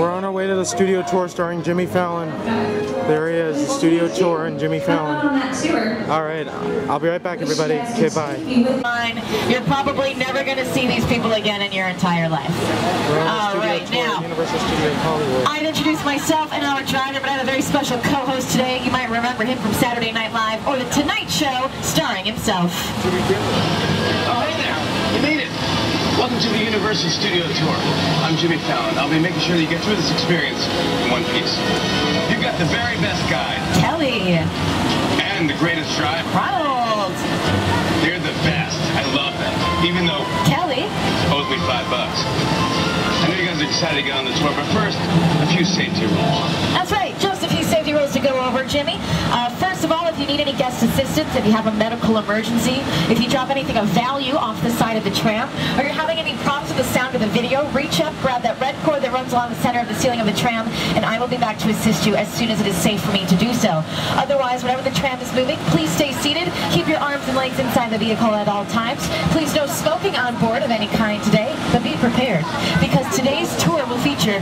We're on our way to the studio tour starring Jimmy Fallon. There he is, the studio tour and Jimmy Fallon. Alright, I'll be right back, everybody. Okay, bye. You're probably never going to see these people again in your entire life. Alright, now, I've introduced myself and our driver, but I have a very special co-host today. You might remember him from Saturday Night Live or The Tonight Show, starring himself. Oh, hey there. You made it. Welcome to the Universal Studio Tour. I'm Jimmy Fallon. I'll be making sure that you get through this experience in one piece. You've got the very best guide. Kelly. And the greatest driver. Ronald. They're the best. I love them. Even though Kelly owes me $5. I know you guys are excited to get on the tour, but first, a few safety rules. That's right, just a few safety rules to go over, Jimmy. First of all, if you need any guest assistance, if you have a medical emergency, if you drop anything of value off the side of the tram, or you're having any problems with the sound of the video, reach up, grab that red cord that runs along the center of the ceiling of the tram, and I will be back to assist you as soon as it is safe for me to do so. Otherwise, whenever the tram is moving, please stay seated, keep your arms and legs inside the vehicle at all times. Please no smoking on board of any kind today, but be prepared, because today's tour will feature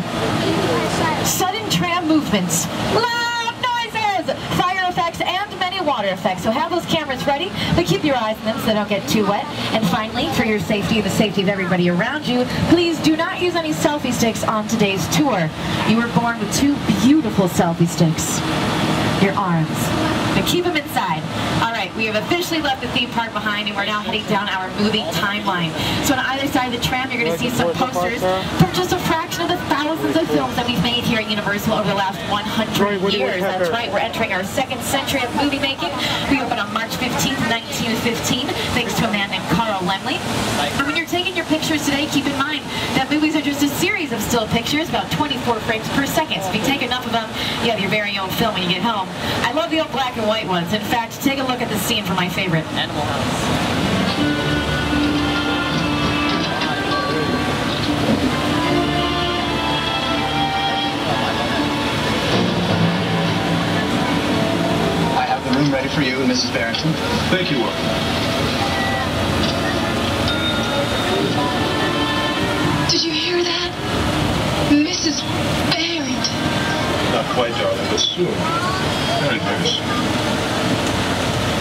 sudden tram movements, loud noises, fire effects, and many water effects. So have those cameras ready, but keep your eyes on them so they don't get too wet. And finally, for your safety and the safety of everybody around you, please do not use any selfie sticks on today's tour. You were born with two beautiful selfie sticks. Your arms. But keep them inside. Alright, we have officially left the theme park behind and we're now heading down our moving timeline. So on either side of the tram, you're going to see some posters from just a fraction of the thousands of films that we've made here at Universal over the last 100 years. That's right, we're entering our second century of movie making. We opened on March 15th, 1915, thanks to a man named Carl Laemmle. And when you're taking your pictures today, keep in mind that movies are just a series of still pictures, about 24 frames per second. So if you take enough of them, you have your very own film when you get home. I love the old black and white ones. In fact, take a look at the scene from my favorite, Animal House. I have the room ready for you and Mrs. Barrington. Thank you, Will. Did you hear that? Mrs. Barrington. Not quite, darling, but soon. Very, very soon.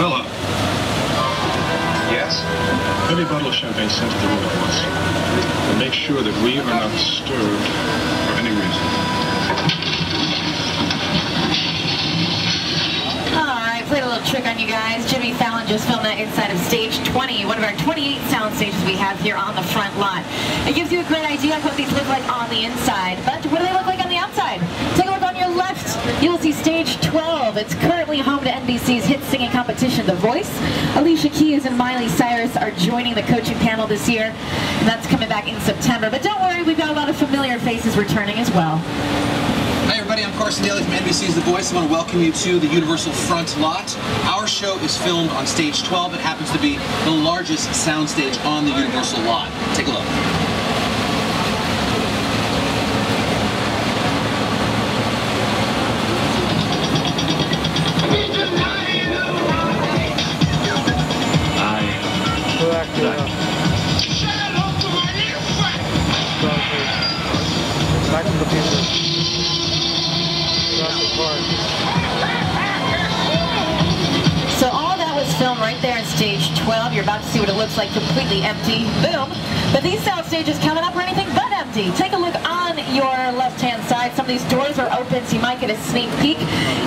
Hello. Yes? Every bottle of champagne sent to the room at once. And make sure that we are not disturbed for any reason. Alright, played a little trick on you guys. Jimmy Fallon just filmed that inside of stage 20, one of our 28 sound stages we have here on the front lot. It gives you a great idea of what these look like on the inside, but what do they look like on the outside? Take a look on your left. You will see stage 12. It's currently home to NBC's hit singing competition, The Voice. Alicia Keys and Miley Cyrus are joining the coaching panel this year, and that's coming back in September. But don't worry, we've got a lot of familiar faces returning as well. Hi everybody, I'm Carson Daly from NBC's The Voice. I want to welcome you to the Universal Front Lot. Our show is filmed on stage 12. It happens to be the largest soundstage on the Universal lot. Take a look. Back to the future. So all that was filmed right there in stage 12. You're about to see what it looks like completely empty. Boom. But these sound stages coming up are anything but empty. Take a look on your left-hand side. Some of these doors are open, so you might get a sneak peek.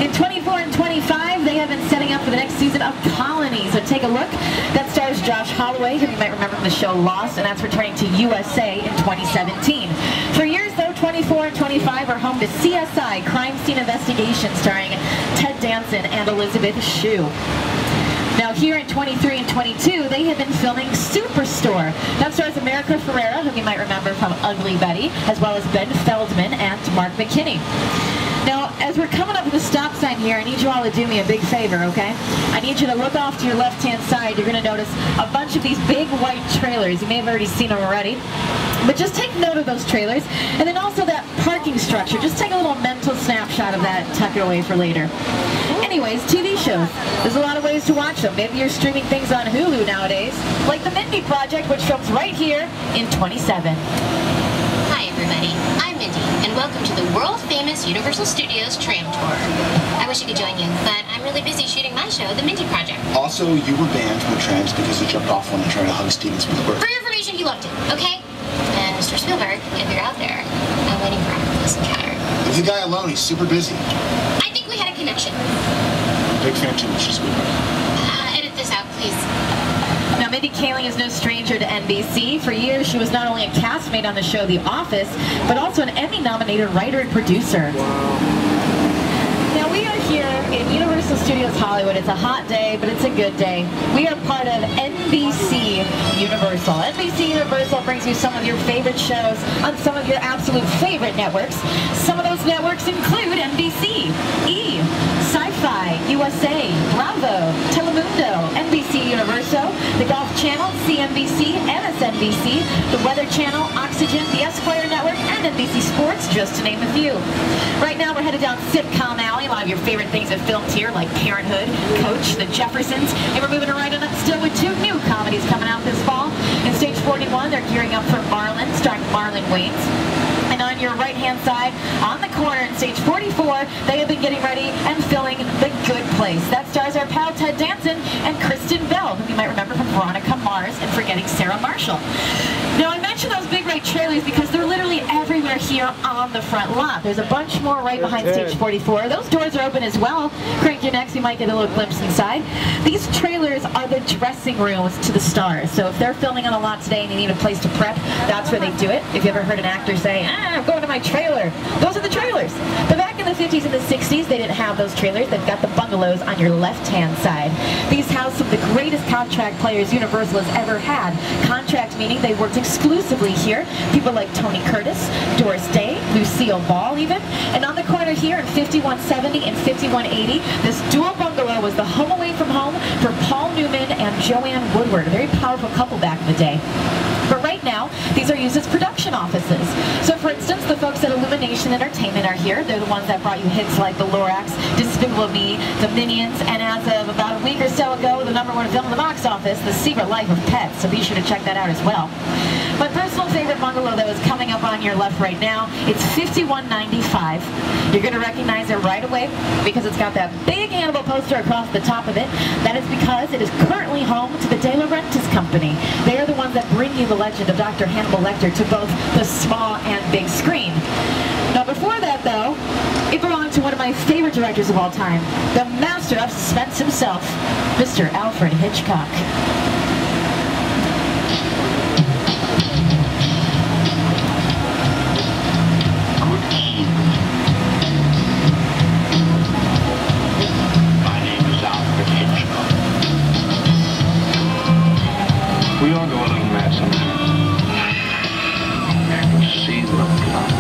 In 24 and 25, they have been setting up for the next season of Colony. So take a look. That stars Josh Holloway, who you might remember from the show Lost, and that's returning to USA in 2017. For years, though, 24 and 25 are home to CSI, Crime Scene Investigation, starring Ted Danson and Elizabeth Shue. Now here in 23 and 22, they have been filming Superstore. That stars America Ferrera, whom you might remember from Ugly Betty, as well as Ben Feldman and Mark McKinney. Now, as we're coming up to the stop sign here, I need you all to do me a big favor, okay? I need you to look off to your left-hand side. You're going to notice a bunch of these big white trailers. You may have already seen them already. But just take note of those trailers. And then also that parking structure. Just take a little mental snapshot of that and tuck it away for later. Anyways, TV shows. There's a lot of ways to watch them. Maybe you're streaming things on Hulu nowadays, like The Mindy Project, which films right here in 27. Hi, everybody. I'm Mindy, and welcome to the world-famous Universal Studios tram tour. I wish I could join you, but I'm really busy shooting my show, The Mindy Project. Also, you were banned from the trams because you jumped off one and tried to hug Steven Spielberg. For your information, he loved it, okay? And Mr. Spielberg, if you're out there, I'm waiting for this encounter. Leave the guy alone, he's super busy. I think we had a connection. Big fan too, Mr. Spielberg. Edit this out, please. Now, Mindy Kaling is no stranger to NBC. For years, she was not only a castmate on the show The Office, but also an Emmy-nominated writer and producer. Now, we are here in Universal Studios Hollywood. It's a hot day, but it's a good day. We are part of NBC Universal. NBC Universal brings you some of your favorite shows on some of your absolute favorite networks. Some of those networks include NBC, E!, Sci-Fi, USA, Bravo, Telemundo, NBC Universo, the Golf Channel, CNBC, MSNBC, the Weather Channel, Oxygen, the Esquire Network, and NBC Sports, just to name a few. Right now, we're headed down Sitcom Alley. A lot of your favorite things have filmed here, like Parenthood, Coach, The Jeffersons, and we're moving right on up still with 2 new comedies coming out this fall. In Stage 41, they're gearing up for Marlon, starring Marlon Wayans. And on your right-hand side, on the corner in Stage 44, they have been getting ready and filming The Good Place. That stars our pal Ted Danson and Kristen Bell, who you might remember from Veronica Mars and Forgetting Sarah Marshall. Now, I mentioned those big red trailers because they're literally everywhere here on the front lot. There's a bunch more right behind Stage 44. Those doors are open as well. Crank your necks, you might get a little glimpse inside. These trailers are the dressing rooms to the stars. So if they're filming on a lot today and you need a place to prep, that's where they do it. If you ever heard an actor say, I'm going to my trailer, those are the trailers. But back in the 50s and the 60s, they didn't have those trailers. They've got the bungalows on your left-hand side. These house some of the greatest contract players Universal has ever had. Contract meaning they worked exclusively here. People like Tony Curtis, Doris Day, Lucille Ball even. And on the corner here in 5170 and 5180, this dual bungalow was the home away from home for Paul Newman and Joanne Woodward, a very powerful couple back in the day. But right now, these are used as production offices. So for instance, the folks at Illumination Entertainment are here. They're the ones that brought you hits like The Lorax, Despicable Me, The Minions, and as of about a week or so ago, the #1 film in the box office, The Secret Life of Pets. So be sure to check that out as well. My personal favorite bungalow that is coming up on your left right now, it's 5195. You're going to recognize it right away because it's got that big Hannibal poster across the top of it. That is because it is currently home to the De Laurentiis Company. They are the ones that bring you the legend of Dr. Hannibal Lecter to both the small and big screen. Now before that though, it belonged to one of my favorite directors of all time, the master of suspense himself, Mr. Alfred Hitchcock. We all go a little mad sometimes. I can see them coming.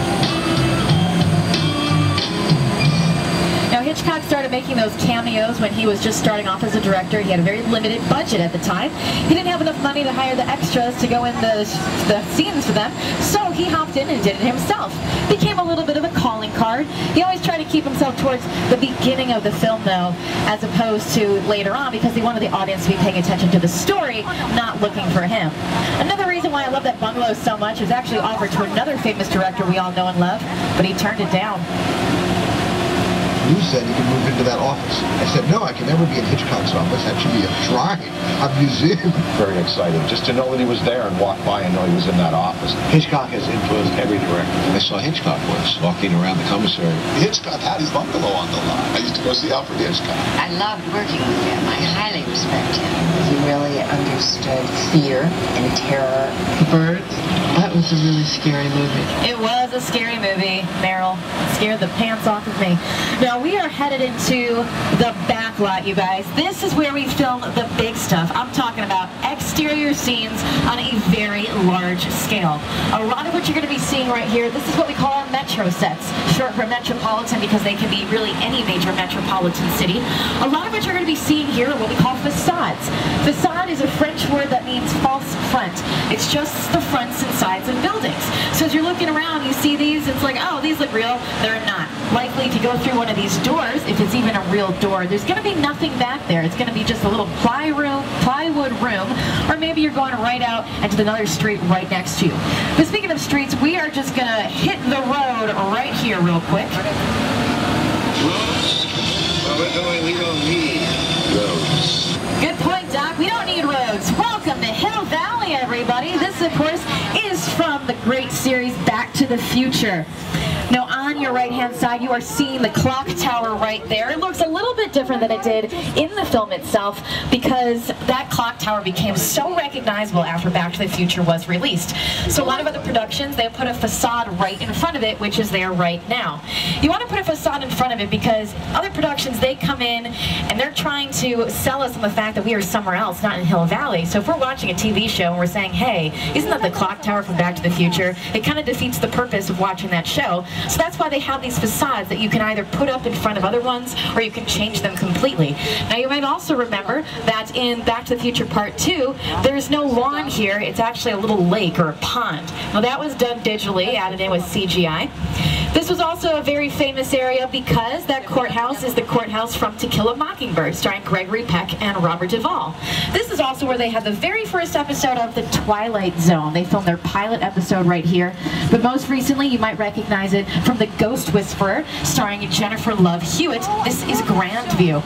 Now Hitchcock started making those cameos when he was just starting off as a director. He had a very limited budget at the time. He didn't have enough money to hire the extras to go in the scenes for them, so he hopped in and did it himself. Became a little bit of a calling card. He always tried to keep himself towards the beginning of the film though, as opposed to later on, because he wanted the audience to be paying attention to the story, not looking for him. Another reason why I love that bungalow so much is actually offered to another famous director we all know and love, but he turned it down. You said you could move into that office. I said, no, I can never be in Hitchcock's office. That should be a shrine, a museum. Very excited just to know that he was there and walk by and know he was in that office. Hitchcock has influenced every director. I saw Hitchcock once walking around the commissary. Hitchcock had his bungalow on the lot. I used to go see Alfred Hitchcock. I loved working with him. I highly respect him. He really understood fear and terror. Birds? That was a really scary movie. It was a scary movie, Meryl. It scared the pants off of me. Now we are headed into the back lot, you guys. This is where we film the big stuff. I'm talking about exterior scenes on a very large scale. A lot of what you're going to be seeing right here, this is what we call our metro sets, short for metropolitan because they can be really any major metropolitan city. A lot of what you're going to be seeing here are what we call facades. Facade is a French word that means false front. It's just the fronts and sides of buildings. So as you're looking around, you see these, it's like, oh, these look real. They're not. Likely to go through one of these doors, if it's even a real door, there's going to be nothing back there. It's going to be just a little plywood room, or maybe you're going right out into another street right next to you. But speaking of streets, we are are just going to hit the road right here real quick. Roads? Where we're going, we don't need roads. Good point, Doc. We don't need roads. Welcome to Hill Valley, everybody. This, of course, is from the great series Back to the Future. Now, on your right-hand side, you are seeing the clock tower right there. It looks a little bit different than it did in the film itself because that clock tower became so recognizable after Back to the Future was released. So a lot of other productions, they put a facade right in front of it, which is there right now. You want to put a facade in front of it because other productions, they come in and they're trying to sell us on the fact that we are somewhere else, not in Hill Valley. So if we're watching a TV show and we're saying, hey, isn't that the clock tower from Back to the Future? It kind of defeats the purpose of watching that show. So that's why they have these facades that you can either put up in front of other ones or you can change them completely. Now you might also remember that in Back to the Future Part 2, there's no lawn here. It's actually a little lake or a pond. Now that was done digitally, added in with CGI. This was also a very famous area because that courthouse is the courthouse from To Kill a Mockingbird, starring Gregory Peck and Robert Duvall. This is also where they had the very first episode of The Twilight Zone. They filmed their pilot episode right here. But most recently, you might recognize it from The Ghost Whisperer, starring Jennifer Love Hewitt. This is Grandview.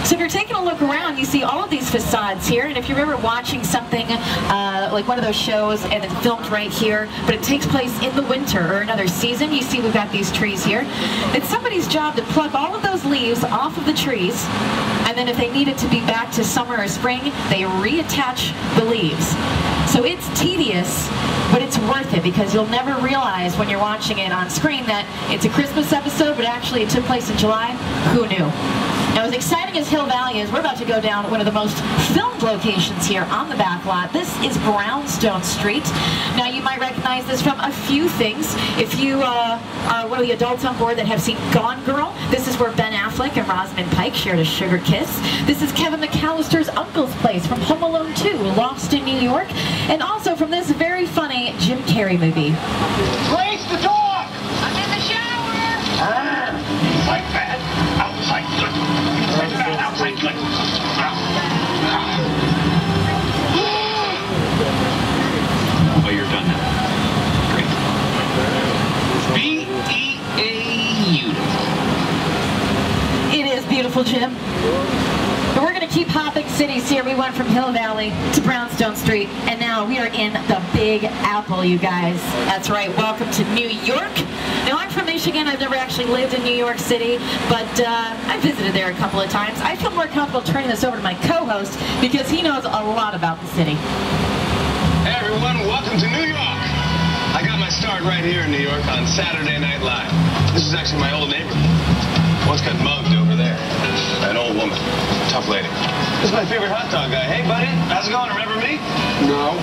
So if you're taking a look around, you see all of these facades here, and if you remember watching something like one of those shows and it's filmed right here, but it takes place in the winter or another season, you see we've got these trees here. It's somebody's job to pluck all of those leaves off of the trees, and then if they need it to be back to summer or spring, they reattach the leaves. So it's tedious, but it's worth it because you'll never realize when you're watching it on screen that it's a Christmas episode, but actually it took place in July. Who knew? Now, as exciting as Hill Valley is, we're about to go down one of the most filmed locations here on the back lot. This is Brownstone Street. Now, you might recognize this from a few things. If you are one of the adults on board that have seen Gone Girl, this is where Ben Affleck and Rosamund Pike shared a sugar kiss. This is Kevin McAllister's uncle's place from Home Alone 2, Lost in New York, and also from this very funny Jim Carrey movie. Grace, the dog! I'm in the shower! Like that. Outside good. Like that. Outside good. Oh, you're done now. Great. It is beautiful, Jim. But we're going to keep hopping cities here. We went from Hill Valley to Brownstone Street, and now we are in the Big Apple, you guys. That's right. Welcome to New York. Now, I'm from Michigan. I've never actually lived in New York City, but I visited there a couple of times. I feel more comfortable turning this over to my co-host because he knows a lot about the city. Hey everyone, welcome to New York. I got my start right here in New York on Saturday Night Live. This is actually my old neighborhood. Once got mugged over there. An old woman. Tough lady. This is my favorite hot dog guy. Hey buddy, how's it going? Remember me? No.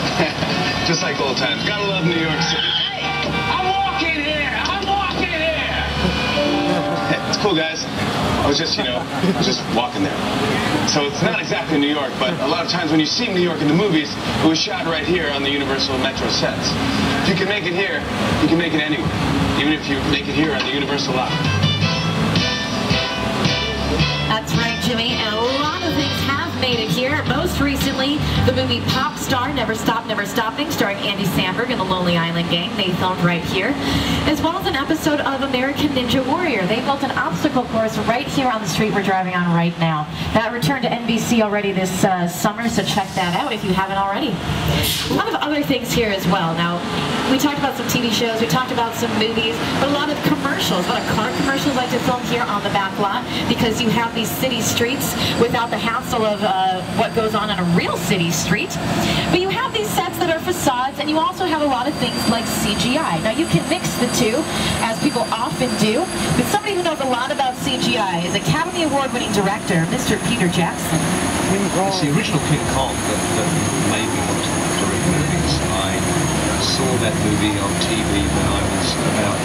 Just like old times. Gotta love New York City. Hey, I'm walking here. I'm walking here. Hey, it's cool guys. I was just, just walking there. So it's not exactly New York, but a lot of times when you see New York in the movies, it was shot right here on the Universal Metro sets. If you can make it here, you can make it anywhere. Even if you make it here on the Universal lot. That's right, Jimmy, and a lot of things have made it here. Most recently, the movie Pop Star, Never Stop, Never Stopping, starring Andy Samberg and the Lonely Island Gang. They filmed right here, as well as an episode of American Ninja Warrior. They built an obstacle course right here on the street we're driving on right now. That returned to NBC already this summer, so check that out if you haven't already. A lot of other things here as well. Now, we talked about some TV shows, we talked about some movies, but a lot of commercials. A lot of car commercials like to film here on the back lot because you have these city streets without the hassle of what goes on a real city street. But you have these sets that are facades, and you also have a lot of things like CGI. Now, you can mix the two, as people often do, but somebody who knows a lot about CGI is Academy Award-winning director, Mr. Peter Jackson. It's the original King Kong that made me want to direct movies. I saw that movie on TV when I was about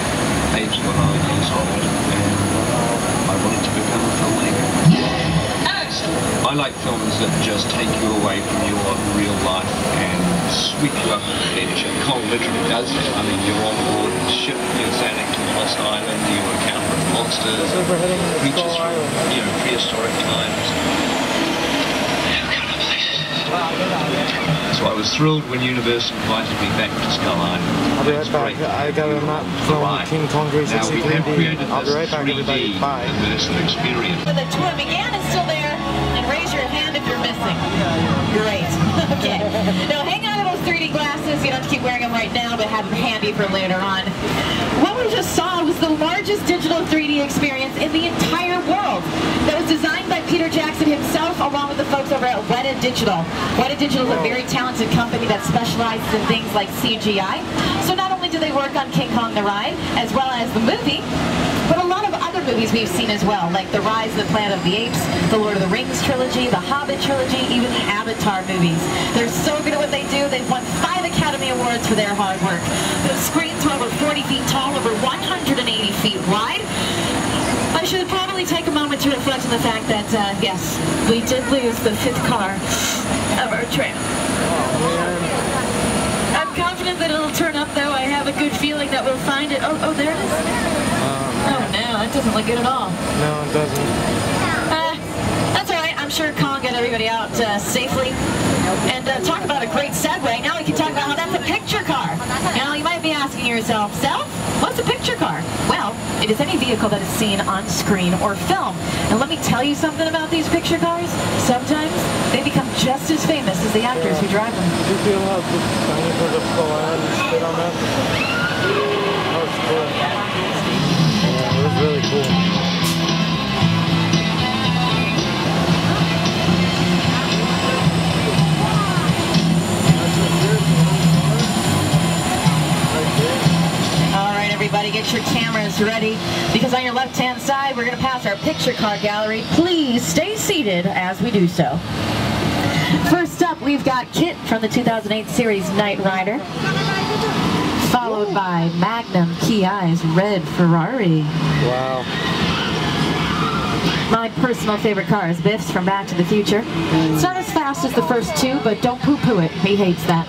8 or 9 years old, and I wanted to become a filmmaker. I like films that just take you away from your real life and sweep you up on the edge. And Kong literally does that. I mean, you're on board a ship, you're sailing to a lost island, you encounter monsters, creatures from, prehistoric times. So I was thrilled when Universal invited me back to Skull Island. I'll be right back. I gotta not film King Kong 360 3D. I'll be right back, everybody. Bye. When the tour began is still there, and raise your hand if you're missing. Great. Okay. Now hang on to those 3D glasses. You don't have to keep wearing them right now, but have them handy for later on. What we just saw was the largest digital 3D experience in the entire world that was designed by Peter Jackson himself along with the folks over at Weta Digital. Weta Digital is a very talented company that specializes in things like CGI. So not only do they work on King Kong the Ride as well as the movie, but a lot of other movies we've seen as well, like The Rise of the Planet of the Apes, the Lord of the Rings trilogy, the Hobbit trilogy, even the Avatar movies. They're so good at what they do. They've won 5 Academy Awards for their hard work. The screens are over 40 feet tall, over 180 feet wide. I should probably take a moment to reflect on the fact that, yes, we did lose the 5th car of our tram. I'm confident that it'll turn up, though. I have a good feeling that we'll find it. Oh, there it is. Oh, no, that doesn't look good at all. No, it doesn't. That's all right. I'm sure Kong got everybody out safely. And talk about a great segue. Now we can talk about how that's a picture car. Now, you might be asking yourself, Self, what's a picture car? Well, it is any vehicle that is seen on screen or film. And let me tell you something about these picture cars. Sometimes they become just as famous as the actors who drive them. Did you feel how tiny for the full on spit on that? That was cool. Yeah, it was really cool. Everybody get your cameras ready, because on your left-hand side, we're going to pass our picture car gallery. Please stay seated as we do so. First up, we've got Kit from the 2008 series Knight Rider, followed by Magnum Ki-Ai's Red Ferrari. Wow. My personal favorite car is Biff's from Back to the Future. It's not as fast as the first 2, but don't poo-poo it. He hates that.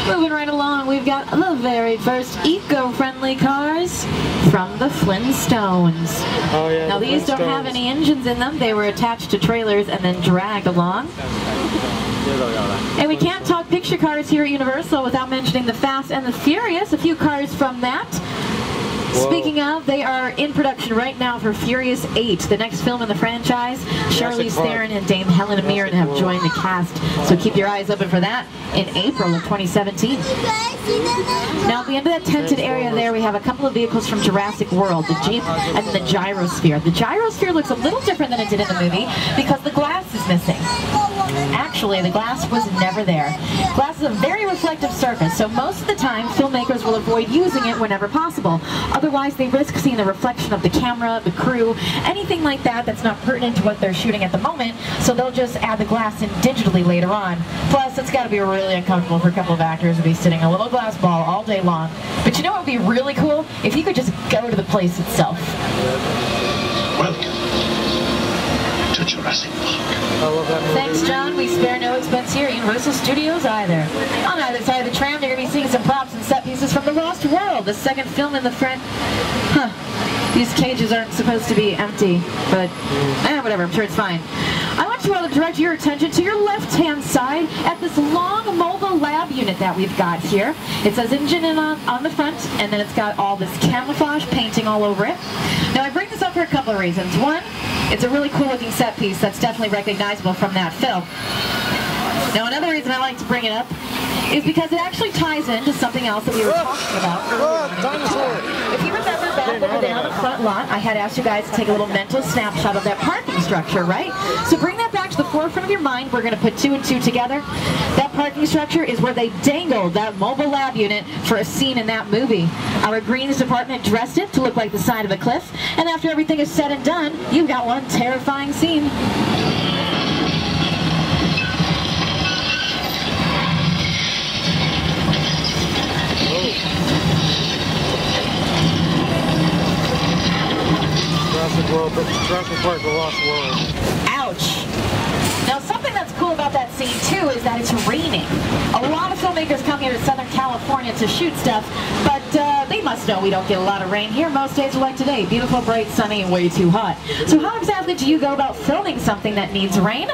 Moving right along, we've got the very first eco-friendly cars from the Flintstones. Oh, yeah, now these don't have any engines in them. They were attached to trailers and then dragged along. And we can't talk picture cars here at Universal without mentioning the Fast and the Furious, a few cars from that. Whoa. Speaking of, they are in production right now for Furious 8, the next film in the franchise. Charlize Theron and Dame Helen Mirren have joined the cast, so keep your eyes open for that in April of 2017. Now, at the end of that tented area there, we have a couple of vehicles from Jurassic World, the Jeep and the Gyrosphere. The Gyrosphere looks a little different than it did in the movie because the glass is missing. Actually, the glass was never there. Glass is a very reflective surface, so most of the time, filmmakers will avoid using it whenever possible. Otherwise, they risk seeing the reflection of the camera, the crew, anything like that that's not pertinent to what they're shooting at the moment, so they'll just add the glass in digitally later on. Plus, it's got to be really uncomfortable for a couple of actors to be sitting in a little glass ball all day long. But you know what would be really cool? If you could just go to the place itself. Welcome to Jurassic Park. I love that movie. Thanks, John. We spare no expense here at Universal Studios either. On either side of the tram, you're going to be seeing some props and set pieces from The Lost World, the second film in the These cages aren't supposed to be empty, but whatever, I'm sure it's fine. I want you all to direct your attention to your left-hand side at this long mobile lab unit that we've got here. It says engine in on the front, and then it's got all this camouflage painting all over it. Now, I bring this up for a couple of reasons. One, it's a really cool-looking set piece that's definitely recognizable from that film. Now, another reason I like to bring it up is because it actually ties into something else that we were talking about earlier. If you remember back over there on the front lot, I had asked you guys to take a little mental snapshot of that parking structure, right? So bring that back to the forefront of your mind. We're going to put 2 and 2 together. That parking structure is where they dangled that mobile lab unit for a scene in that movie. Our greens department dressed it to look like the side of a cliff, and after everything is said and done, you've got one terrifying scene. Jurassic Park, The Lost World. Ouch. Now, something that's cool about that scene, too, is that it's raining. A lot of filmmakers come here to Southern California to shoot stuff, but they must know we don't get a lot of rain here. Most days are like today, beautiful, bright, sunny, and way too hot. So how exactly do you go about filming something that needs rain?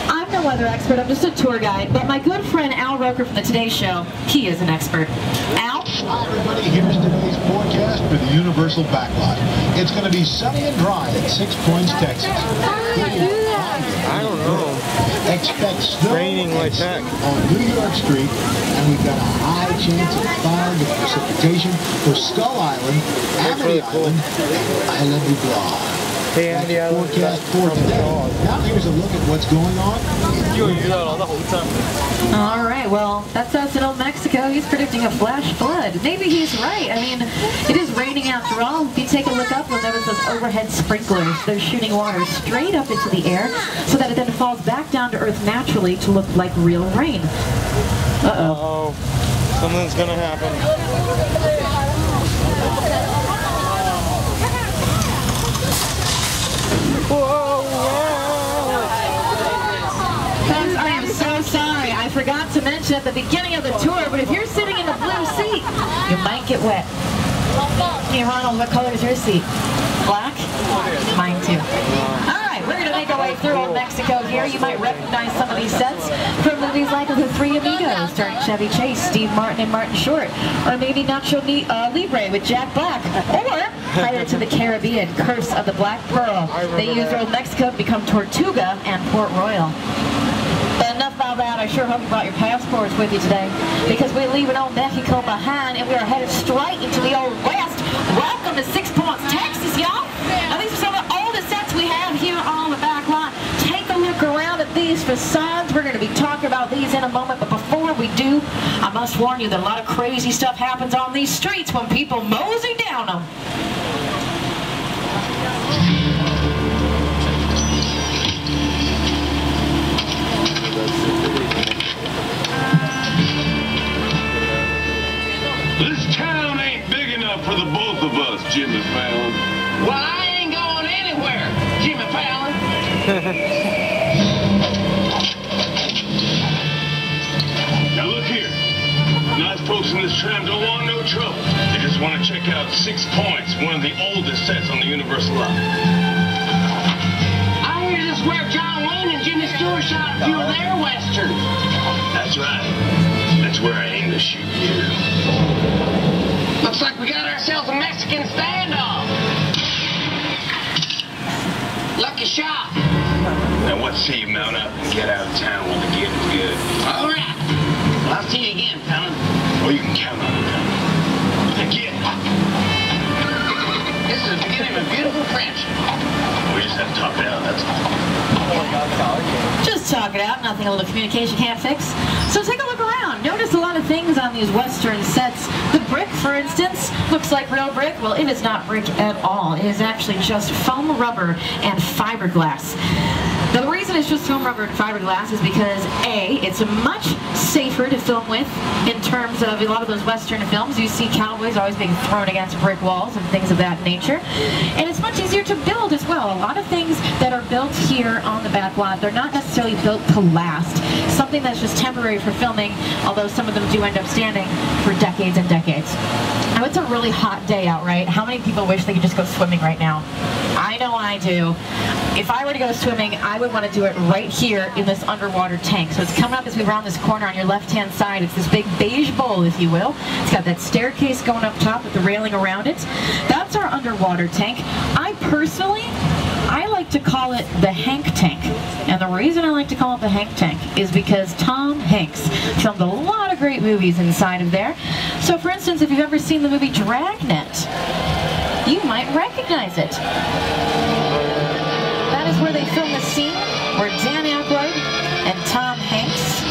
I'm no weather expert, I'm just a tour guide, but my good friend Al Roker from the Today Show, he is an expert. Al? Hi everybody, here's today's forecast for the Universal Backlot. It's going to be sunny and dry at 6 Points, Texas. I don't know. Expect snow Raining like heck on New York Street, and we've got a high chance of fog and precipitation for Skull Island, Amity Island, and Isla Nublar. Hey, Andy, I forecast for today. Now here's a look at what's going on. All right, well, that's us in Old Mexico. He's predicting a flash flood. Maybe he's right. I mean, it is raining after all. If you take a look up, you'll notice those overhead sprinklers. They're shooting water straight up into the air so that it then falls back down to earth naturally to look like real rain. Uh-oh. Something's gonna happen. Folks, I am so sorry. I forgot to mention at the beginning of the tour, but if you're sitting in the blue seat, you might get wet. Hey, Ronald, what color is your seat? Black? Mine too. All right, we're going to make our way through Old Mexico here. You might recognize some of these sets from movies like The Three Amigos, starring Chevy Chase, Steve Martin, and Martin Short, or maybe Nacho Libre with Jack Black, or Pirates of the Caribbean, Curse of the Black Pearl. They used Old Mexico to become Tortuga and Port Royal. But enough about that. I sure hope you brought your passports with you today, because we're leaving Old Mexico behind and we are headed straight into the Old West. Welcome to 6 Points, Texas, y'all. Now these are some of the oldest sets we have here on the back lot. Take a look around at these facades. We're going to be talking about these in a moment, but before we do, I must warn you that a lot of crazy stuff happens on these streets when people mosey down them. This town ain't big enough for the both of us, Jimmy Fallon. Well, I ain't going anywhere, Jimmy Fallon. Now look here. Nice folks in this tram don't want no trouble. They just want to check out 6 Points, one of the oldest sets on the Universal lot. I hear this is where John Wayne and Jimmy Stewart shot a few of their westerns. That's right. That's where I aim to shoot you. Looks like we got ourselves a Mexican standoff. Lucky shot. Now what say you mount up and get out of town when the getting's good? All right. Well, I'll see you again, Fallon. Oh, you can count on it, Fallon. Again. This is the beginning of a beautiful friendship. We just have to talk it out, that's all. Just talk it out, nothing a little communication can't fix. So take a look around. Notice a lot of things on these Western sets. The brick, for instance, looks like real brick. Well, it is not brick at all. It is actually just foam rubber and fiberglass. Now, the reason it's just foam rubber and fiberglass is because, A, it's much safer to film with in terms of a lot of those Western films. You see cowboys always being thrown against brick walls and things of that nature. And it's much easier to build as well. A lot of things that are built here on the back lot, they're not necessarily built to last. Something that's just temporary for filming, although some of them do end up standing for decades and decades. Now, it's a really hot day out, right? How many people wish they could just go swimming right now? I know I do. If I were to go swimming, I would want to do it right here in this underwater tank. So it's coming up as we round this corner on your left-hand side. It's this big beige bowl, if you will. It's got that staircase going up top with the railing around it. That's our underwater tank. I like to call it the Hank Tank. And the reason I like to call it the Hank Tank is because Tom Hanks filmed a lot of great movies inside of there. So for instance, if you've ever seen the movie Dragnet, you might recognize it. That is where they filmed the scene where Dan Aykroyd and Tom Hanks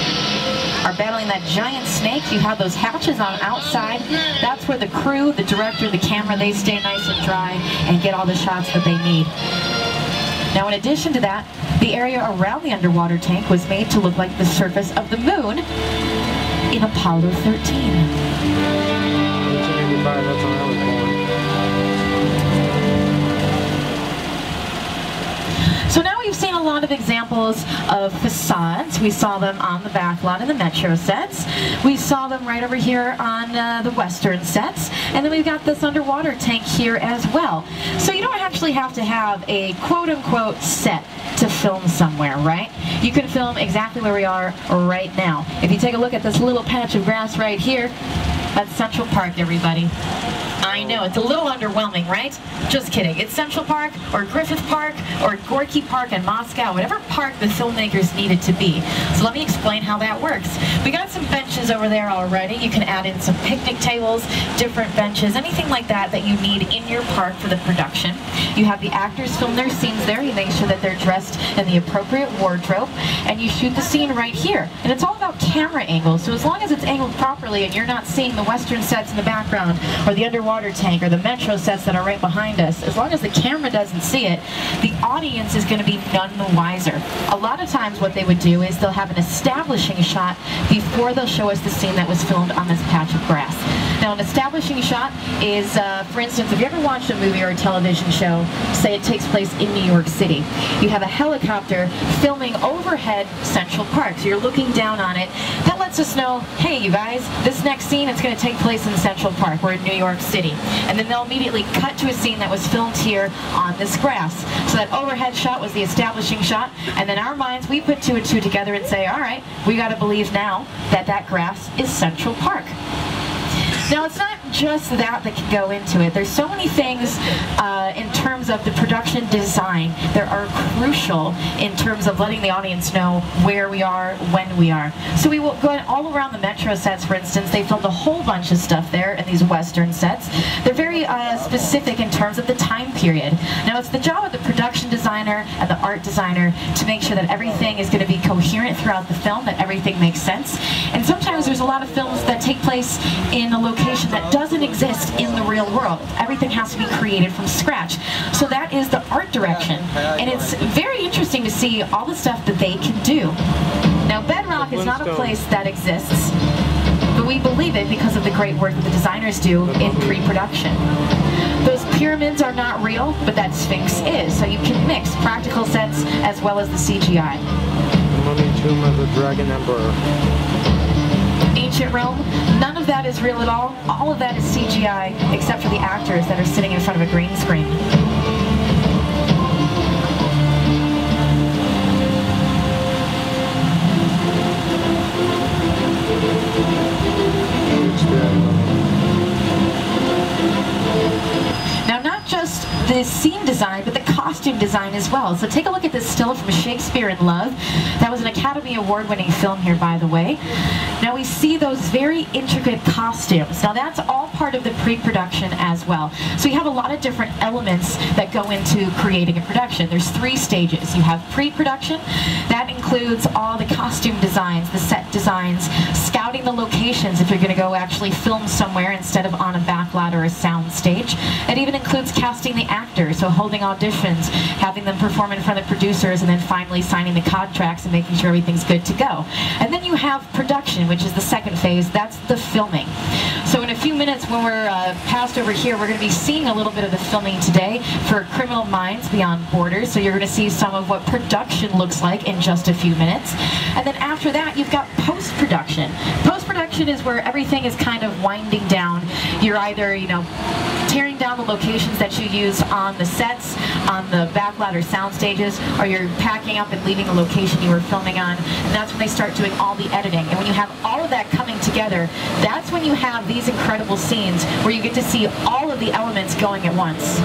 are battling that giant snake. You have those hatches on outside. That's where the crew, the director, the camera, they stay nice and dry and get all the shots that they need. Now, in addition to that, the area around the underwater tank was made to look like the surface of the moon in Apollo 13. 1985, that's when I was born. So now we've seen a lot of examples of facades. We saw them on the back lot in the Metro sets. We saw them right over here on the Western sets. And then we've got this underwater tank here as well. So you don't actually have to have a quote-unquote set to film somewhere, right? You can film exactly where we are right now. If you take a look at this little patch of grass right here, that's Central Park, everybody. I know, it's a little underwhelming, right? Just kidding. It's Central Park, or Griffith Park, or Gorky Park in Moscow, whatever park the filmmakers needed to be. So let me explain how that works. We got some benches over there already. You can add in some picnic tables, different benches, anything like that that you need in your park for the production. You have the actors film their scenes there. You make sure that they're dressed in the appropriate wardrobe, and you shoot the scene right here. And it's all about camera angles, so as long as it's angled properly and you're not seeing the Western sets in the background, or the underwater tank, or the metro sets that are right behind us, as long as the camera doesn't see it, the audience is going to be none the wiser. A lot of times what they would do is they'll have an establishing shot before they'll show us the scene that was filmed on this patch of grass. Now, an establishing shot is, for instance, if you ever watched a movie or a television show, say it takes place in New York City, you have a helicopter filming overhead Central Park, so you're looking down on it. That lets us know, hey, you guys, this next scene is going to take place in Central Park. We're in New York City. And then they'll immediately cut to a scene that was filmed here on this grass. So that overhead shot was the establishing shot, and then our minds, we put two and two together and say, all right, we got to believe now that that grass is Central Park. Now, it's not just that can go into it. There's so many things in terms of the production design that are crucial in terms of letting the audience know where we are, when we are. So we will go all around the metro sets, for instance. They filmed a whole bunch of stuff there in these Western sets. They're very specific in terms of the time period. Now, it's the job of the production designer and the art designer to make sure that everything is going to be coherent throughout the film, that everything makes sense. And sometimes there's a lot of films that take place in a location that doesn't exist in the real world. Everything has to be created from scratch. So that is the art direction. And it's very interesting to see all the stuff that they can do. Now, Bedrock is not a place that exists, but we believe it because of the great work that the designers do in pre-production. Those pyramids are not real, but that Sphinx is. So you can mix practical sets as well as the CGI. Mummy Tomb of the Dragon Emperor. Ancient Rome, none of that is real at all. All of that is CGI, except for the actors that are sitting in front of a green screen. Now, not just the scene design, but the costume design as well. So take a look at this still from Shakespeare in Love. That was an Academy Award-winning film here, by the way. Now we see those very intricate costumes. Now that's all part of the pre-production as well. So you have a lot of different elements that go into creating a production. There's 3 stages. You have pre-production. That includes all the costume designs, the set designs, scouting the locations if you're going to go actually film somewhere instead of on a backlot or a sound stage. It even includes casting the actors, so holding auditions, having them perform in front of producers, and then finally signing the contracts and making sure everything's good to go. And then you have production, which is the second phase. That's the filming. So in a few minutes when we're passed over here, we're going to be seeing a little bit of the filming today for Criminal Minds Beyond Borders. So you're going to see some of what production looks like in just a few minutes. And then after that, you've got post-production. Post-production is where everything is kind of winding down. You're either, you know, tearing down the locations that you use on the sets, on the backlot or sound stages, or you're packing up and leaving the location you were filming on, and that's when they start doing all the editing. And when you have all of that coming together, that's when you have these incredible scenes where you get to see all of the elements going at once.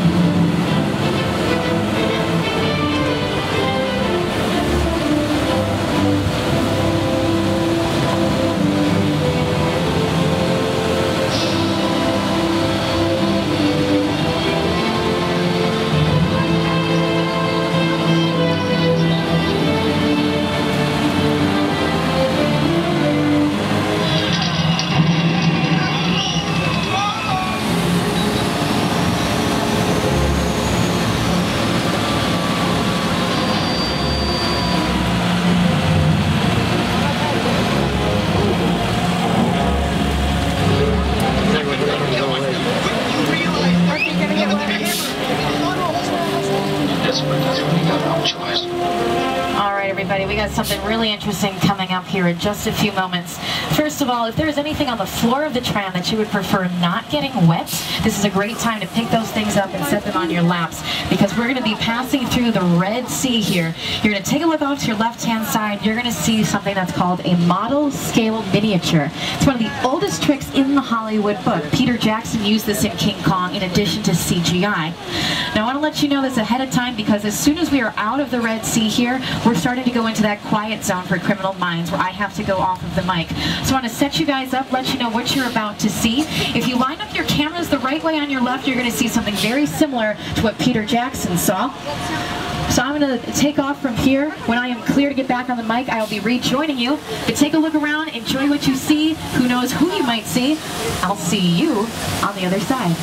We got something really interesting coming up here in just a few moments. First of all, if there's anything on the floor of the tram that you would prefer not getting wet, this is a great time to pick those things up and set them on your laps, because we're going to be passing through the Red Sea here. You're going to take a look off to your left-hand side. You're going to see something that's called a model scale miniature. It's one of the oldest tricks in the Hollywood book. Peter Jackson used this in King Kong in addition to CGI. Now I want to let you know this ahead of time, because as soon as we are out of the Red Sea here, we're starting to go into that quiet zone for Criminal Minds where I have to go off of the mic. So I want to set you guys up, let you know what you're about to see. If you line up your cameras the right way on your left, you're going to see something very similar to what Peter Jackson saw. So I'm going to take off from here. When I am clear to get back on the mic, I will be rejoining you. But take a look around, enjoy what you see. Who knows who you might see. I'll see you on the other side.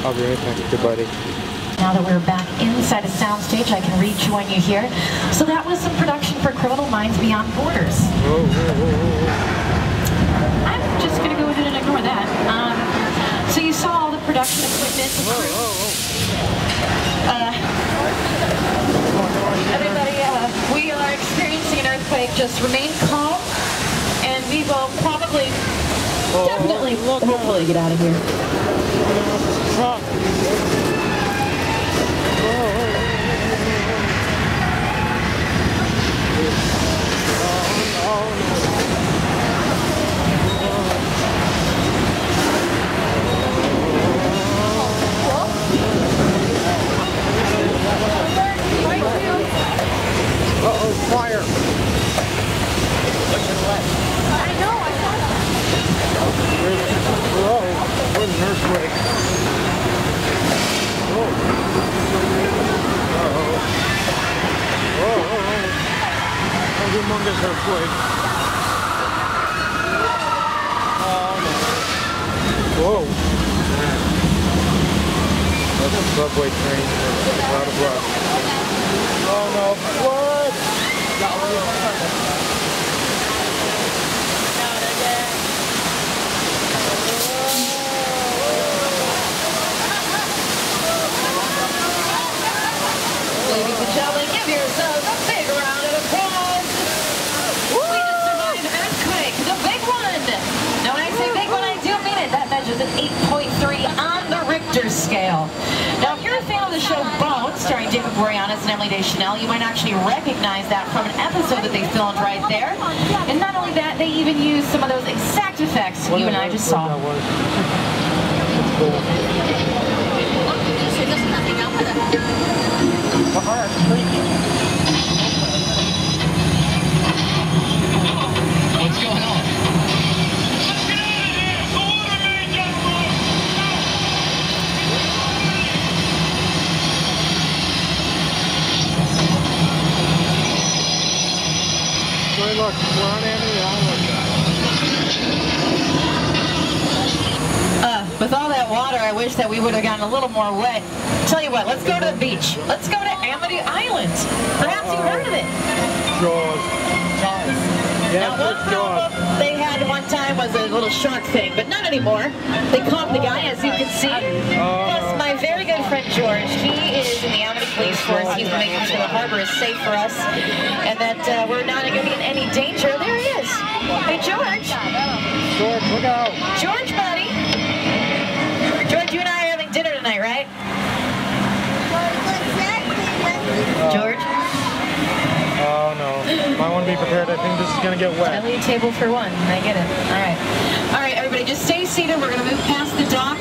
I'll be right back, everybody. Now that we're back inside a soundstage, I can rejoin you here. So that was some production for Criminal Minds Beyond Borders. I'm just going to go ahead and ignore that. So you saw all the production equipment. Everybody, we are experiencing an earthquake. Just remain calm, and we will probably, definitely, hopefully get out of here. Uh-oh, fire! I know, I saw that. Where's an earthquake? A humongous earthquake. Oh no. Whoa. That's a subway train. There's a lot of rock. Oh no. What? Ladies and gentlemen, give yourselves a big round of applause. We just survived an earthquake, the big one. Now when I say big one, I do mean it. That measures an 8.3 on the Richter scale. Now if you're a fan of the show Bone, starring Jacob Boreanaz and Emily Deschanel, you might actually recognize that from an episode that they filmed right there. And not only that, they even used some of those exact effects you and I just saw. What's going on? Hey, look, we're on Amity Island. With all that water, I wish that we would have gotten a little more wet. Tell you what, let's go to the beach. Let's go to Amity Island. Perhaps you've heard of it. Jaws. Yeah, now, one problem they had one time was a little shark thing, but not anymore. They caught the guy, as you can see. Plus, my very good friend George, he is in the Amity Police Force. He's making sure the harbor is safe for us and that we're not going to be in any danger. There he is. Hey, George. George, look out. George, buddy. George, you and I are having dinner tonight, right? George? Oh, no. Might want to be prepared. I think this is going to get wet. I leave table for one. I get it. All right. All right, everybody, just stay seated. We're going to move past the dock.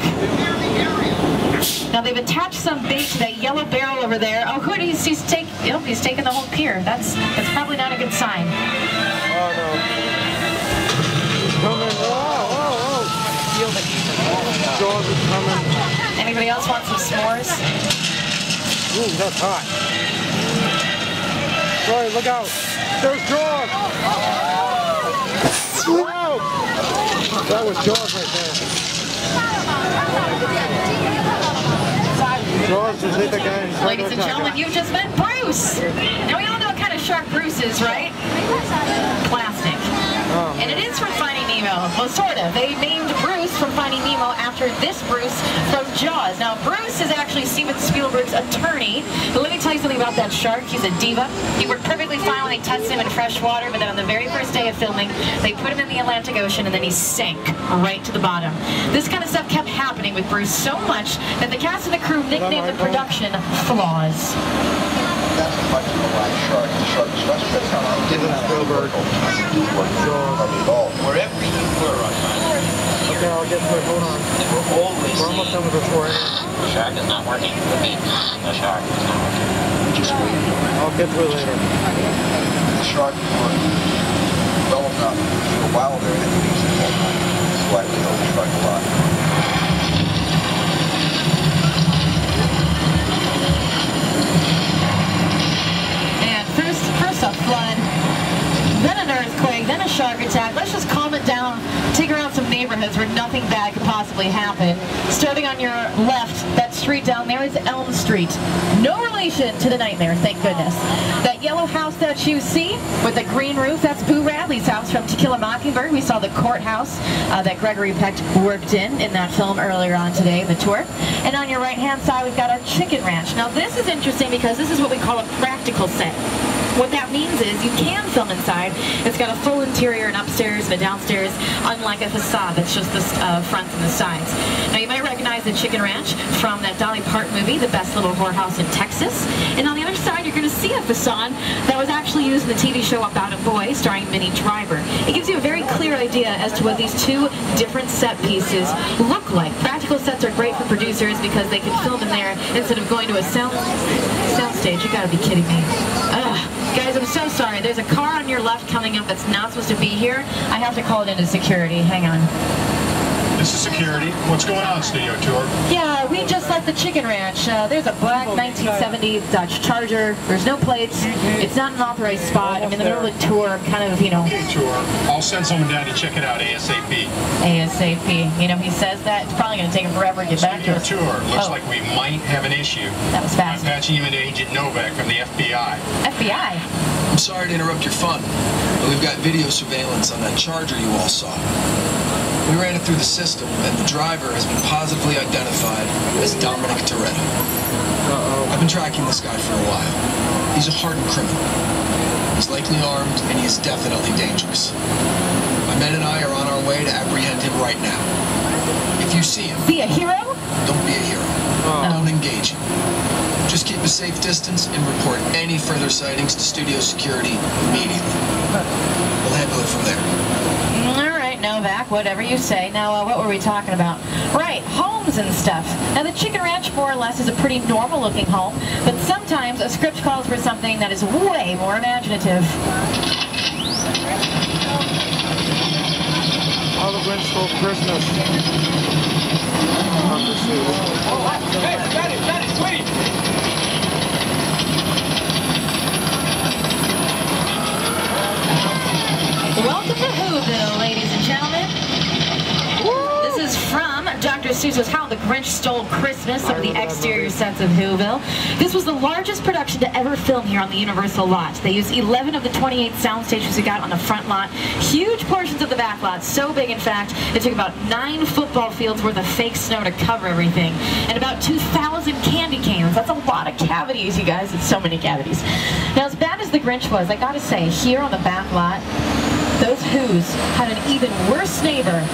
Now, they've attached some bait to that yellow barrel over there. Oh, good. He's taking the whole pier. That's probably not a good sign. Oh, no. He's coming. Whoa. Feel the heat. Jaws is coming. Anybody else want some s'mores? Ooh, that's hot. Sorry, look out. There's Jaws. Whoa. That was Jaws right there. Jaws just hit the guy in front. Ladies and gentlemen, you've just met Bruce. Now, we all know what kind of shark Bruce is, right? Plastic. Oh, and it is from Finding Nemo. Well, sort of. They named Bruce from Finding Nemo after this Bruce from Jaws. Now, Bruce is actually Steven Spielberg's attorney. But let me tell you something about that shark. He's a diva. He worked perfectly fine when they tested him in fresh water, but then on the very first day of filming, they put him in the Atlantic Ocean, and then he sank right to the bottom. This kind of stuff kept happening with Bruce so much that the cast and the crew nicknamed the production Flaws. That's a much of a live shark. The shark is less fit on Steven Spielberg. Wherever you were on time. Okay, I'll get to it. Hold on. We're almost done with the tour. The shark is not working. The shark is not working. Just wait. I'll get to it later. The shark is working well enough. For a while there, it needs the whole time. That's why we know the shark a lot. First a flood, then an earthquake, then a shark attack. Let's just calm it down, take around some neighborhoods where nothing bad could possibly happen. Starting on your left, that street down there is Elm Street. No relation to the Nightmare, thank goodness. That yellow house that you see with the green roof, that's Boo Radley's house from To Kill a Mockingbird. We saw the courthouse that Gregory Peck worked in that film earlier on today, the tour. And on your right-hand side, we've got our chicken ranch. Now, this is interesting because this is what we call a practical set. What that means is you can film inside. It's got a full interior and upstairs and a downstairs, unlike a facade that's just the fronts and the sides. Now, you might recognize the Chicken Ranch from that Dolly Parton movie, The Best Little Whorehouse in Texas. And on the other side, you're going to see a facade that was actually used in the TV show About a Boy, starring Minnie Driver. It gives you a very clear idea as to what these two different set pieces look like. Practical sets are great for producers because they can film in there instead of going to a sound stage. You gotta be kidding me. Guys, I'm so sorry. There's a car on your left coming up that's not supposed to be here. I have to call it into security. Hang on. This is security. What's going on, Studio Tour? Yeah, we just left the Chicken Ranch. There's a black 1970 Dodge Charger. There's no plates. It's not an authorized spot. I'm in the middle of the tour, kind of, you know. Tour. I'll send someone down to check it out ASAP. ASAP. You know, he says that. It's probably going to take him forever to get back to us. Studio Tour. Looks like we might have an issue. That was fast. I'm patching you into Agent Novak from the FBI. FBI? I'm sorry to interrupt your fun, but we've got video surveillance on that Charger you all saw. We ran it through the system, and the driver has been positively identified as Dominic Toretto. I've been tracking this guy for a while. He's a hardened criminal. He's likely armed, and he is definitely dangerous. My men and I are on our way to apprehend him right now. If you see him... Be a hero? Don't be a hero. Don't engage him. Just keep a safe distance and report any further sightings to studio security immediately. We'll handle it from there. Novak, whatever you say. Now, what were we talking about? Right, homes and stuff. Now, the Chicken Ranch, more or less, is a pretty normal-looking home, but sometimes a script calls for something that is way more imaginative. How the Grinch Stole Christmas. Hey, got it, sweetie! Mysteries was How the Grinch Stole Christmas, some of the exterior sets of Whoville. This was the largest production to ever film here on the Universal lot. They used 11 of the 28 sound stages we got on the front lot. Huge portions of the back lot, so big in fact, it took about 9 football fields worth of fake snow to cover everything. And about 2,000 candy canes. That's a lot of cavities, you guys. It's so many cavities. Now, as bad as the Grinch was, I gotta say, here on the back lot, those Who's had an even worse neighbor,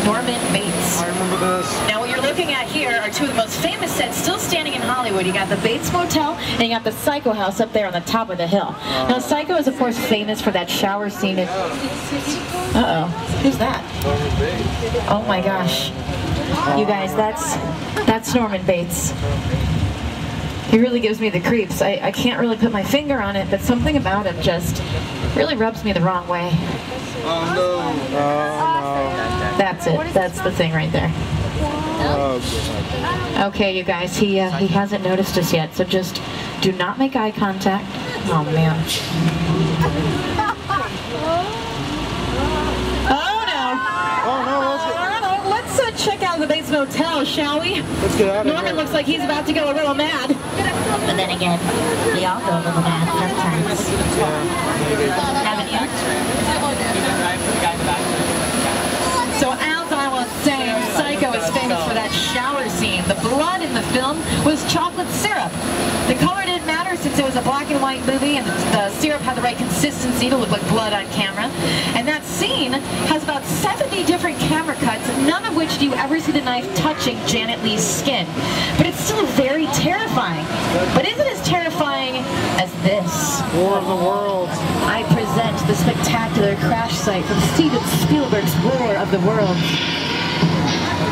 Norman Bates. I remember this. Now, what you're looking at here are two of the most famous sets still standing in Hollywood. You got the Bates Motel, and you got the Psycho House up there on the top of the hill. Now, Psycho is, of course, famous for that shower scene. Uh-oh. Who's that? Oh, my gosh. You guys, that's Norman Bates. He really gives me the creeps. I can't really put my finger on it, but something about him just really rubs me the wrong way. Oh, no. Oh, no. That's it. That's the thing right there. Okay, you guys, he hasn't noticed us yet, so just do not make eye contact. Oh, man. Oh, no. Oh, no, Let's check out the Bates Motel, shall we? Let's get out of here. Norman looks like he's about to go a little mad. But then again, we all go a little mad sometimes. Haven't you? So as I was saying, Psycho is famous for that shower scene. The blood in the film was chocolate syrup. The color didn't matter since it was a black and white movie and the syrup had the right consistency to look like blood on camera. And that scene has about 70 different camera cuts, none of which do you ever see the knife touching Janet Leigh's skin. But it's still very terrifying. But is it as terrifying as this? War of the Worlds. I present the spectacular crash site from Steven Spielberg's War of the Worlds.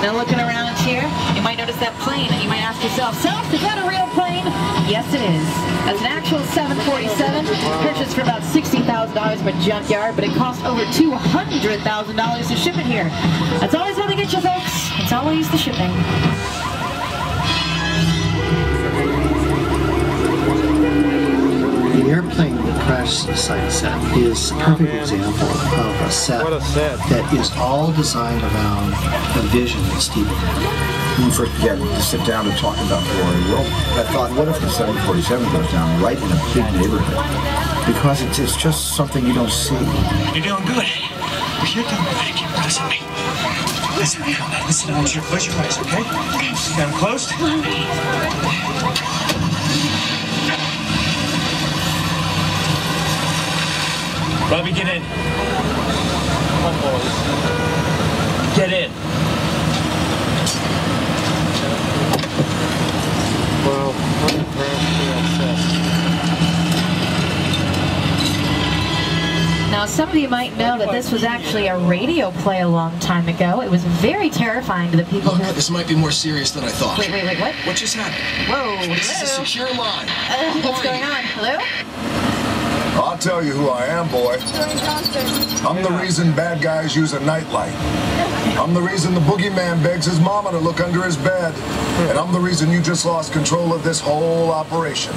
Now looking around here, you might notice that plane and you might ask yourself, Self, is that a real plane? Yes, it is. That's an actual 747, purchased for about $60,000 from a junkyard, but it cost over $200,000 to ship it here. That's always how they get you, folks. It's always the shipping. The airplane crash site set is a perfect example of a set that is all designed around the vision that Steven had. When we first began to sit down and talk about WaterWorld, I thought, what if the 747 goes down right in a big neighborhood? Because it's just something you don't see. You're doing good. You're doing good. Keep listening. Listen, listen. I want you to close your eyes, okay? Got them closed? Robbie, get in. Come on, boys. Get in. Well, now, some of you might know that this was actually a radio play a long time ago. It was very terrifying to the people who... This might be more serious than I thought. Wait, what? What just happened? Whoa, This is a secure line. What's going on? Hello? I'll tell you who I am, boy. I'm the reason bad guys use a nightlight. I'm the reason the boogeyman begs his mama to look under his bed. And I'm the reason you just lost control of this whole operation.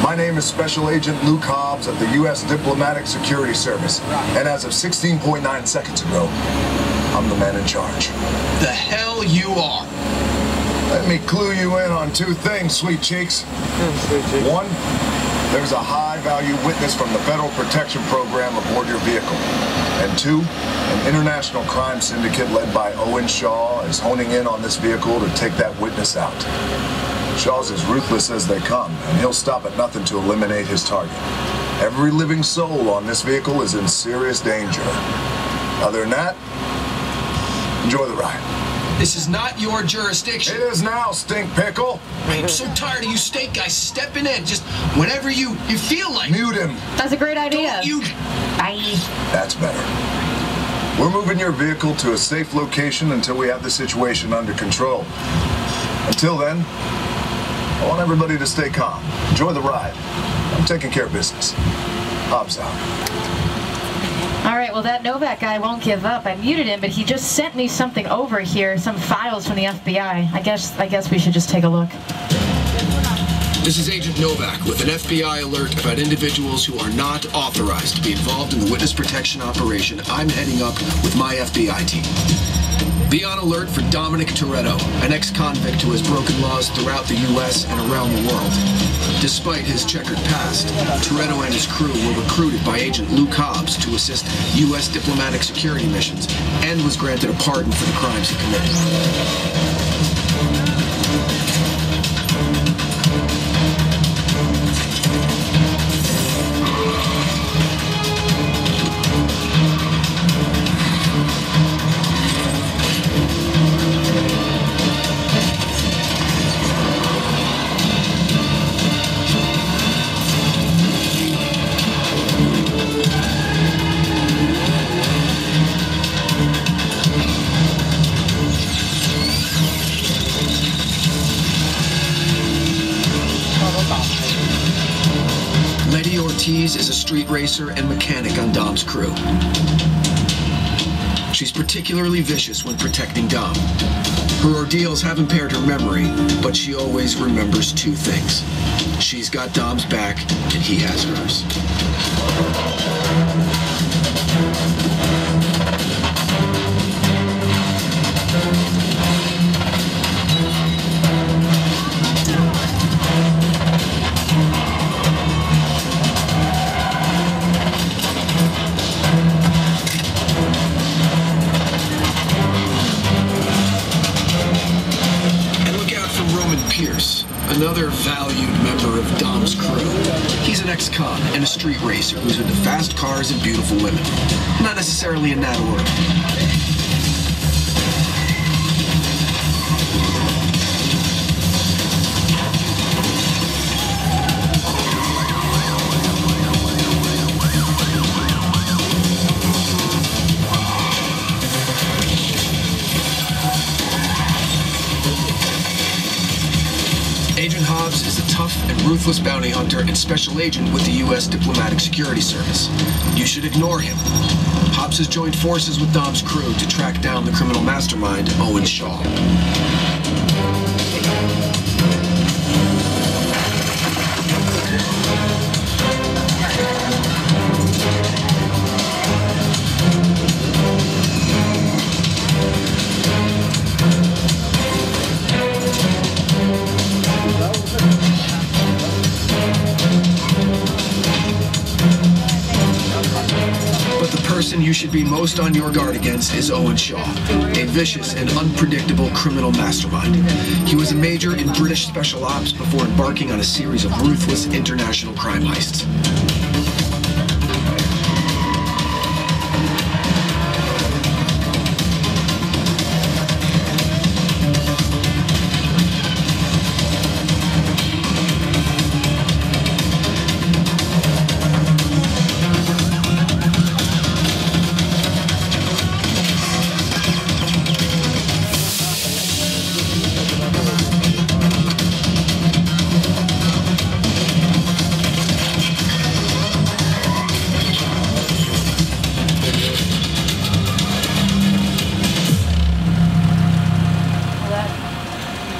My name is Special Agent Luke Hobbs of the U.S. Diplomatic Security Service. And as of 16.9 seconds ago, I'm the man in charge. The hell you are. Let me clue you in on 2 things, sweet cheeks. One, there's a high-value witness from the Federal Protection Program aboard your vehicle. And 2, an international crime syndicate led by Owen Shaw is honing in on this vehicle to take that witness out. Shaw's as ruthless as they come, and he'll stop at nothing to eliminate his target. Every living soul on this vehicle is in serious danger. Other than that, enjoy the ride. This is not your jurisdiction. It is now, stink pickle. I'm so tired of you state guys stepping in just whenever you feel like. Mute him. That's a great idea. Don't you... Bye. That's better. We're moving your vehicle to a safe location until we have the situation under control. Until then, I want everybody to stay calm. Enjoy the ride. I'm taking care of business. Hobbs out. All right, well, that Novak guy won't give up. I muted him, but he just sent me something over here, some files from the FBI. I guess we should just take a look. This is Agent Novak with an FBI alert about individuals who are not authorized to be involved in the witness protection operation I'm heading up with my FBI team. Be on alert for Dominic Toretto, an ex-convict who has broken laws throughout the U.S. and around the world. Despite his checkered past, Toretto and his crew were recruited by Agent Luke Hobbs to assist U.S. diplomatic security missions and was granted a pardon for the crimes he committed. Is a street racer and mechanic on Dom's crew. She's particularly vicious when protecting Dom. Her ordeals have impaired her memory, but she always remembers two things. She's got Dom's back, and he has hers. Another valued member of Dom's crew. He's an ex-con and a street racer who's into fast cars and beautiful women. Not necessarily in that order. Agent Hobbs is a tough and ruthless bounty hunter and special agent with the U.S. Diplomatic Security Service. You should ignore him. Hobbs has joined forces with Dom's crew to track down the criminal mastermind, Owen Shaw. The person you should be most on your guard against is Owen Shaw, a vicious and unpredictable criminal mastermind. He was a major in British Special Ops before embarking on a series of ruthless international crime heists.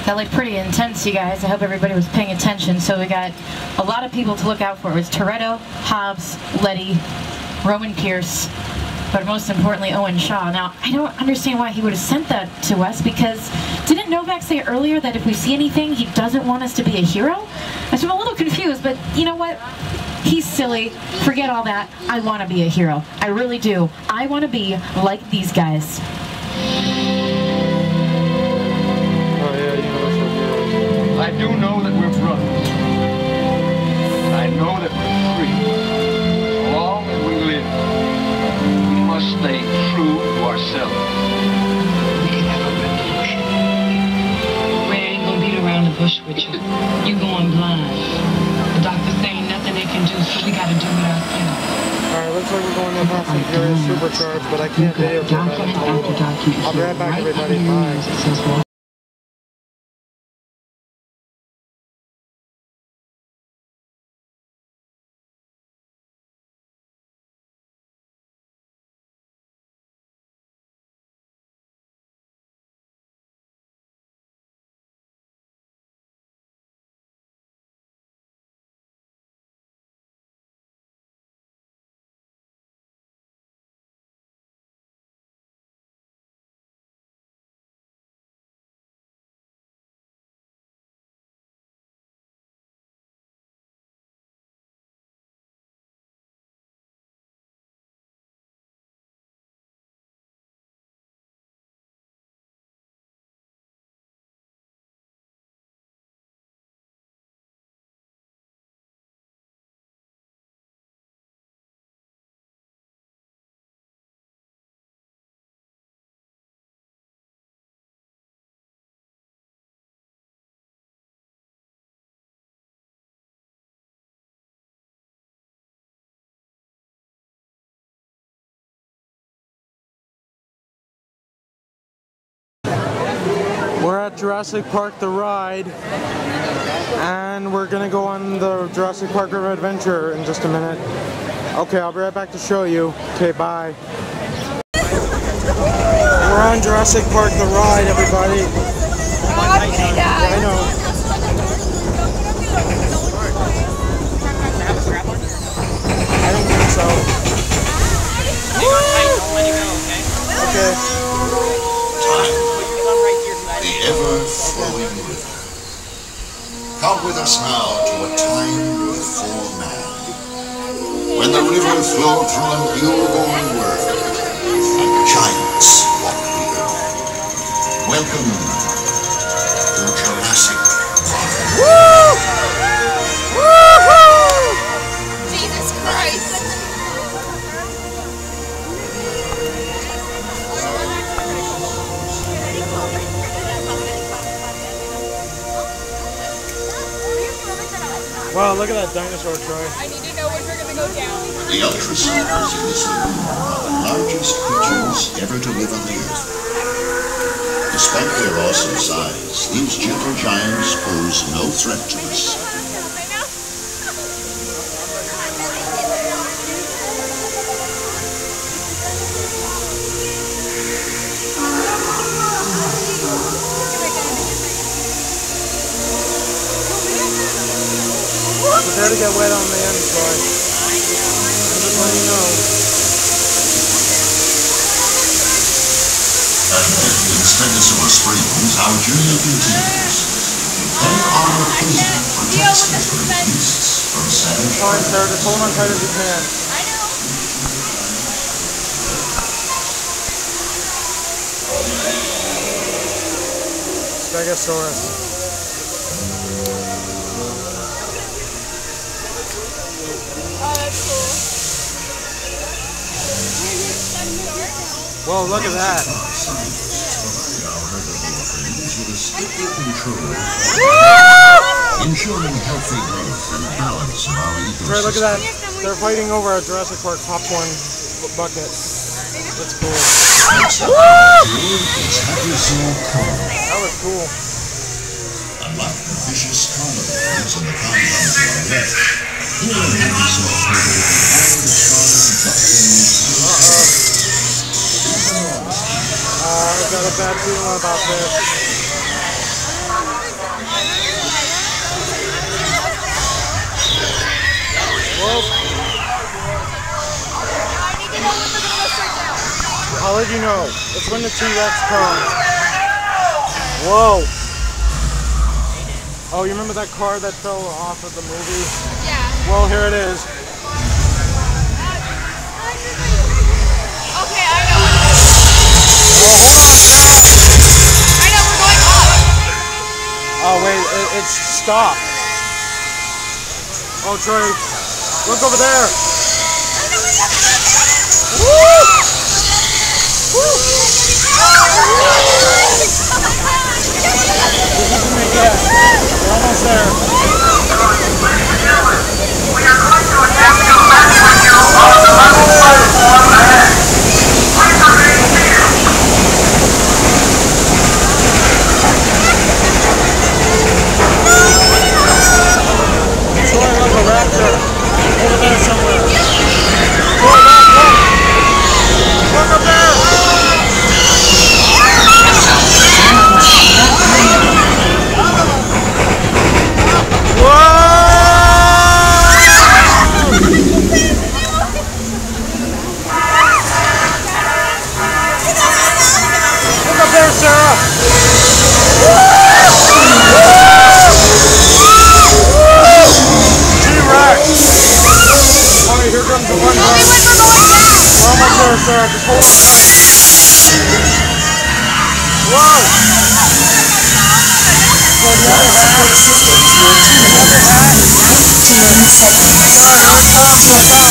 That looked pretty intense, you guys. I hope everybody was paying attention. So we got a lot of people to look out for. It was Toretto, Hobbs, Letty, Roman Pierce, but most importantly, Owen Shaw. Now, I don't understand why he would have sent that to us, because didn't Novak say earlier that if we see anything, he doesn't want us to be a hero? So I'm a little confused, but you know what? He's silly. Forget all that. I want to be a hero. I really do. I want to be like these guys. I do know that we're brothers. I know that we're free. As long as we live, we must stay true to ourselves. We can have a revolution. Ray ain't gonna beat around the bush with you. You going blind. The doctor's saying nothing they can do, so we gotta do it ourselves. Alright, looks like we're going to Fast and Furious Supercharged, but I can't video for that. I'll be right back, everybody. Bye. at Jurassic Park the ride, and we're gonna go on the Jurassic Park River Adventure in just a minute. Okay, I'll be right back to show you. Okay, bye. We're on Jurassic Park the ride, everybody. Yeah, I know. I don't think so. Okay. The ever-flowing river. Come with us now to a time before man, when the river flowed through an ill-born world, and giants walked the earth. Welcome to Jurassic Park. Woo! Woo-hoo! Jesus Christ! Wow, look at that dinosaur, Troy. I need to know when we're going to go down. The ultrasounders in this room are the largest creatures ever to live on the Earth. Despite their awesome size, these gentle giants pose no threat to us. Prepare to get wet on the end, Troy. I'm just letting you know. Ahead in Stegosaurus Springs, our journey continues. Prepare our prison for tax-free beasts from savage. Fine, sir. Just hold on tight as you can. I know. Stegosaurus. Oh, that's cool. Whoa, look at that. Ensuring healthy growth and balance of our ecosystem. Right, look at that. They're fighting over a Jurassic Park popcorn bucket. That's cool. That was cool. Unlike the vicious carnivores in the compounds of our left, here are dinosaur I've got a bad feeling about this. Whoa. I'll let you know. It's when the T-Rex comes. Whoa. Oh, you remember that car that fell off of the movie? Yeah. Well, here it is. Okay, I know what it is. I know, we're going up. Oh, wait, it's stopped. Oh, Troy, look over there. Woo! Woo! We're almost there. We are going to attempt to land with you on the level platform ahead. Please remain seated. Troy, look, a raptor. Over there somewhere. Troy, look. Look up there. Here comes the one. We're almost there, Sarah. Just hold on tight. Whoa! So the other hat. The other hat. Alright, here it comes. Look up.